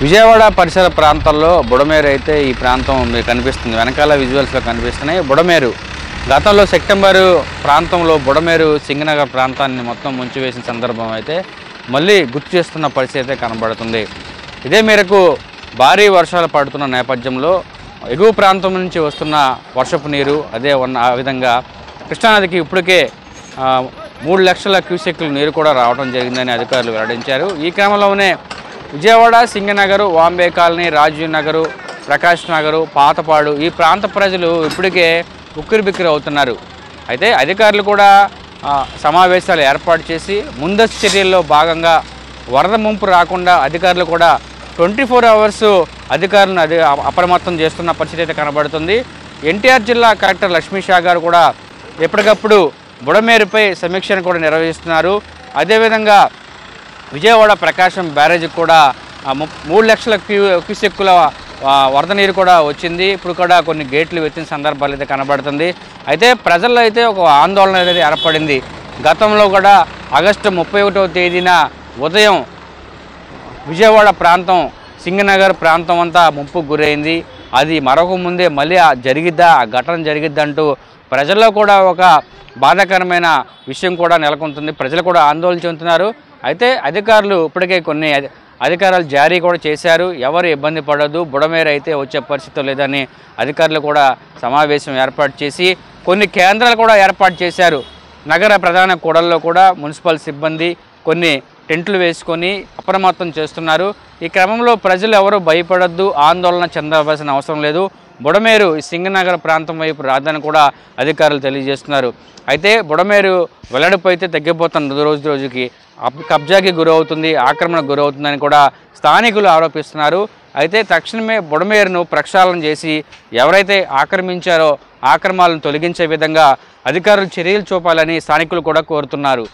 విజయవాడ పరిసర ప్రాంతాల్లో బుడమేరు అయితే ఈ ప్రాంతం మీకు కనిపిస్తుంది. వెనకాల విజువల్స్లో కనిపిస్తున్నాయి. బుడమేరు గతంలో సెప్టెంబరు ప్రాంతంలో బుడమేరు సింగనగర్ ప్రాంతాన్ని మొత్తం ముంచివేసిన సందర్భం అయితే మళ్ళీ గుర్తు చేస్తున్న పరిస్థితి అయితే కనబడుతుంది. ఇదే మేరకు భారీ వర్షాలు పడుతున్న నేపథ్యంలో ఎగువ ప్రాంతం నుంచి వస్తున్న వర్షపు నీరు ఆ విధంగా కృష్ణానదికి ఇప్పటికే 3 లక్షల క్యూసెక్ల నీరు కూడా రావడం జరిగిందని అధికారులు వెల్లడించారు. ఈ క్రమంలోనే విజయవాడ, సింగనగర్, వాంబే కాలనీ, రాజీవ్ నగరు, ప్రకాష్ నగరు, పాతపాడు ఈ ప్రాంత ప్రజలు ఇప్పటికే ఉక్కిరిబిక్కిరి అవుతున్నారు. అయితే అధికారులు కూడా సమావేశాలు ఏర్పాటు చేసి ముందస్తు చర్యల్లో భాగంగా వరద ముంపు రాకుండా అధికారులు కూడా 24 అవర్స్ అధికారులను అప్రమత్తం చేస్తున్న పరిస్థితి అయితే కనబడుతుంది. ఎన్టీఆర్ జిల్లా కలెక్టర్ లక్ష్మీషా గారు కూడా ఎప్పటికప్పుడు బుడమేరుపై సమీక్షను కూడా నిర్వహిస్తున్నారు. అదేవిధంగా విజయవాడ ప్రకాశం బ్యారేజ్కి కూడా 3 లక్షల క్యూసెక్కుల వరద నీరు కూడా వచ్చింది. ఇప్పుడు కూడా కొన్ని గేట్లు ఎత్తిన సందర్భాలు అయితే కనబడుతుంది. అయితే ప్రజల్లో అయితే ఒక ఆందోళన అనేది ఏర్పడింది. గతంలో కూడా ఆగస్టు 31వ తేదీన ఉదయం విజయవాడ ప్రాంతం, సింగనగర్ ప్రాంతం అంతా ముంపుకు గురైంది. అది మరొక ముందే మళ్ళీ ఆ ఘటన జరిగిద్దంటూ ప్రజల్లో కూడా ఒక బాధాకరమైన విషయం కూడా నెలకొంటుంది. ప్రజలు కూడా ఆందోళన చెందుతున్నారు. అయితే అధికారులు ఇప్పటికే కొన్ని అధికారాలు జారీ కూడా చేశారు. ఎవరు ఇబ్బంది పడదు, బుడమేరు అయితే వచ్చే పరిస్థితి లేదని అధికారులు కూడా సమావేశం ఏర్పాటు చేసి కొన్ని కేంద్రాలు కూడా ఏర్పాటు చేశారు. నగర ప్రధాన కూడల్లో కూడా మున్సిపల్ సిబ్బంది కొన్ని టెంట్లు వేసుకొని అప్రమత్తం చేస్తున్నారు. ఈ క్రమంలో ప్రజలు ఎవరు భయపడద్దు, ఆందోళన చెందవలసిన అవసరం లేదు. బుడమేరు సింగనగర్ ప్రాంతం వైపు రాదని కూడా అధికారులు తెలియజేస్తున్నారు. అయితే బుడమేరు వెల్లడిపు అయితే తగ్గిపోతున్న రోజుకి కబ్జాకి గురవుతుంది, ఆక్రమణకు గురవుతుందని కూడా స్థానికులు ఆరోపిస్తున్నారు. అయితే తక్షణమే బుడమేరును ప్రక్షాళన చేసి ఎవరైతే ఆక్రమించారో ఆక్రమణలను తొలగించే విధంగా అధికారులు చర్యలు చూపాలని స్థానికులు కూడా కోరుతున్నారు.